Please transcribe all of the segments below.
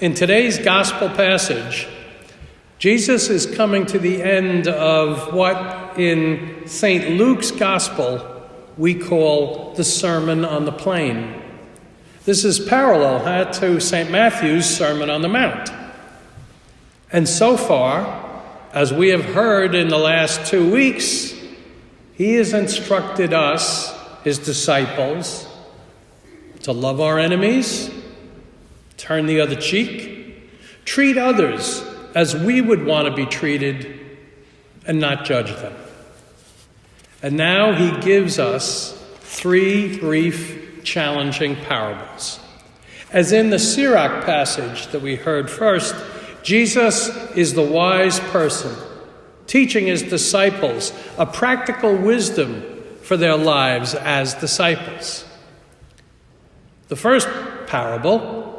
In today's gospel passage, Jesus is coming to the end of what in St. Luke's gospel we call the Sermon on the Plain. This is parallel to St. Matthew's Sermon on the Mount. And so far, as we have heard in the last 2 weeks, he has instructed us, his disciples, to love our enemies, turn the other cheek, treat others as we would want to be treated, and not judge them. And now he gives us 3 brief, challenging parables. As in the Sirach passage that we heard first, Jesus is the wise person, teaching his disciples a practical wisdom for their lives as disciples. The first parable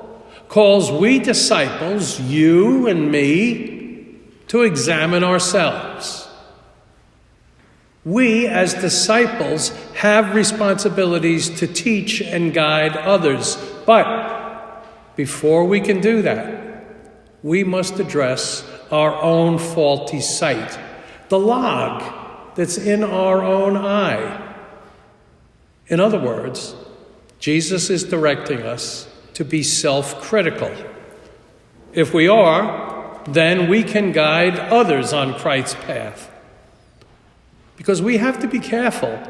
calls we disciples, you and me, to examine ourselves. We, as disciples, have responsibilities to teach and guide others. But before we can do that, we must address our own faulty sight, the log that's in our own eye. In other words, Jesus is directing us to be self-critical. If we are, then we can guide others on Christ's path. Because we have to be careful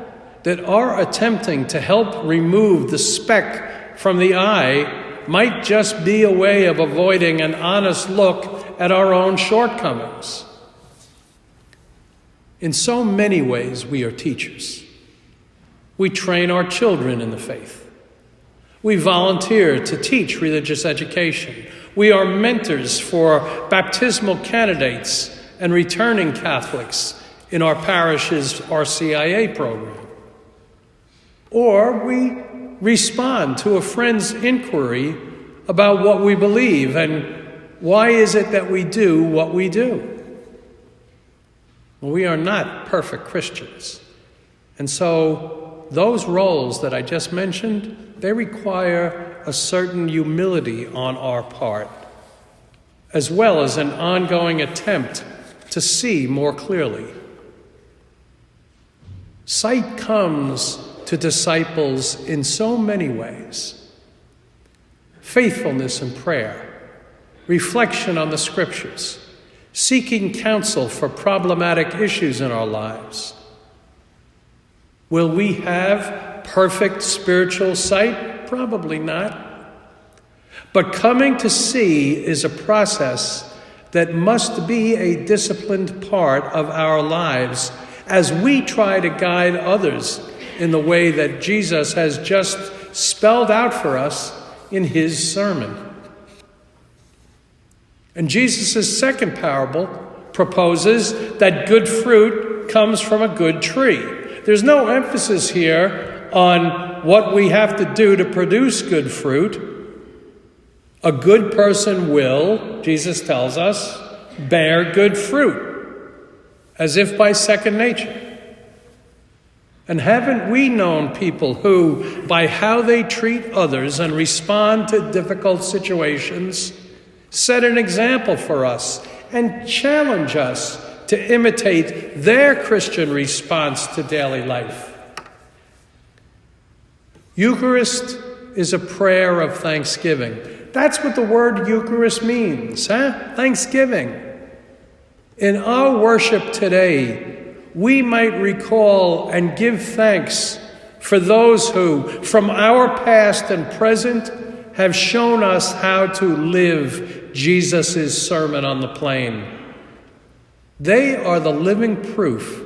that our attempting to help remove the speck from the eye might just be a way of avoiding an honest look at our own shortcomings. In so many ways, we are teachers. We train our children in the faith. We volunteer to teach religious education. We are mentors for baptismal candidates and returning Catholics in our parish's RCIA program. Or we respond to a friend's inquiry about what we believe and why is it that we do what we do. Well, we are not perfect Christians. And so those roles that I just mentioned, they require a certain humility on our part, as well as an ongoing attempt to see more clearly. Sight comes to disciples in so many ways. Faithfulness in prayer, reflection on the scriptures, seeking counsel for problematic issues in our lives. Will we have perfect spiritual sight? Probably not. But coming to see is a process that must be a disciplined part of our lives as we try to guide others in the way that Jesus has just spelled out for us in his sermon. And Jesus' second parable proposes that good fruit comes from a good tree. There's no emphasis here on what we have to do to produce good fruit. A good person will, Jesus tells us, bear good fruit, as if by second nature. And haven't we known people who, by how they treat others and respond to difficult situations, set an example for us and challenge us to imitate their Christian response to daily life? Eucharist is a prayer of thanksgiving. That's what the word Eucharist means, Thanksgiving. In our worship today, we might recall and give thanks for those who, from our past and present, have shown us how to live Jesus' Sermon on the Plain. They are the living proof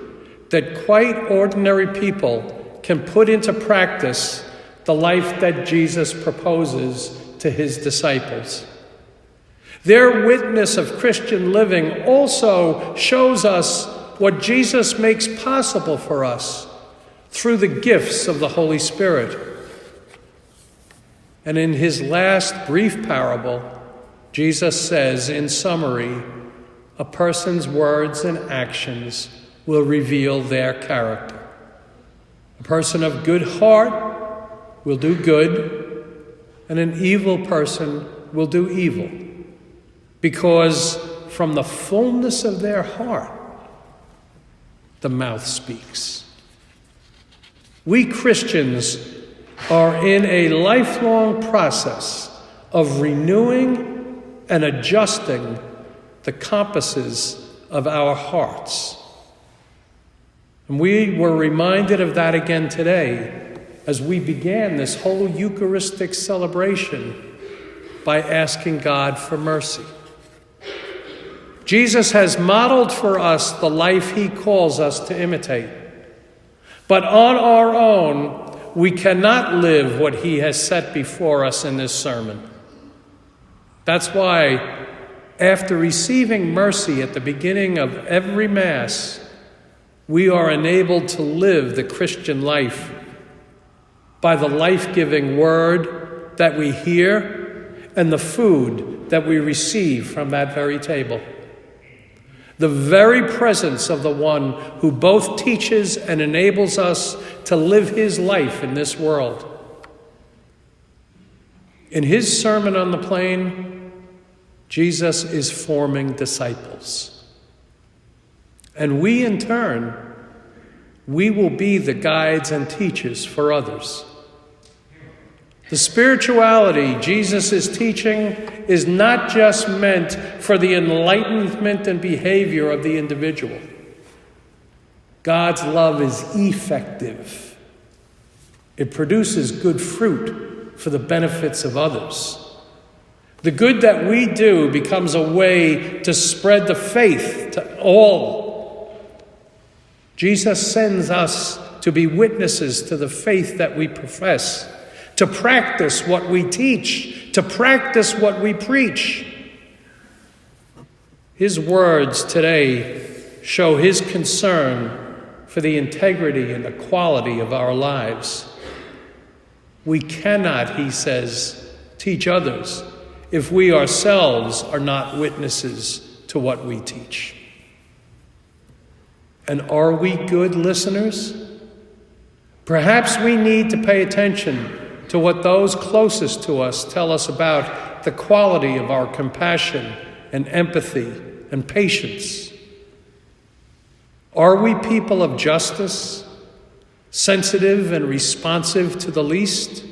that quite ordinary people can put into practice the life that Jesus proposes to his disciples. Their witness of Christian living also shows us what Jesus makes possible for us through the gifts of the Holy Spirit. And in his last brief parable, Jesus says, in summary, a person's words and actions will reveal their character. A person of good heart will do good, and an evil person will do evil. because from the fullness of their heart, the mouth speaks. We Christians are in a lifelong process of renewing and adjusting the compasses of our hearts. And we were reminded of that again today as we began this whole Eucharistic celebration by asking God for mercy. Jesus has modeled for us the life he calls us to imitate. But on our own, we cannot live what he has set before us in this sermon. That's why, after receiving mercy at the beginning of every Mass, we are enabled to live the Christian life by the life-giving word that we hear and the food that we receive from that very table. The very presence of the one who both teaches and enables us to live his life in this world. In his Sermon on the Plain, Jesus is forming disciples. And we, in turn, we will be the guides and teachers for others. The spirituality Jesus is teaching is not just meant for the enlightenment and behavior of the individual. God's love is effective. It produces good fruit for the benefits of others. The good that we do becomes a way to spread the faith to all. Jesus sends us to be witnesses to the faith that we profess, to practice what we teach, to practice what we preach. His words today show his concern for the integrity and the quality of our lives. We cannot, he says, teach others if we ourselves are not witnesses to what we teach. And are we good listeners? Perhaps we need to pay attention to what those closest to us tell us about the quality of our compassion and empathy and patience. Are we people of justice, sensitive and responsive to the least?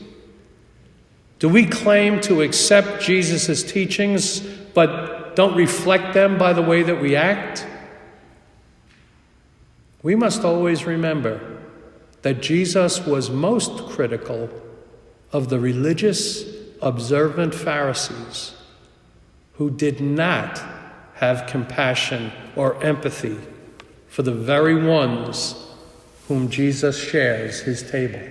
Do we claim to accept Jesus' teachings but don't reflect them by the way that we act? We must always remember that Jesus was most critical of the religious, observant Pharisees who did not have compassion or empathy for the very ones whom Jesus shares his table.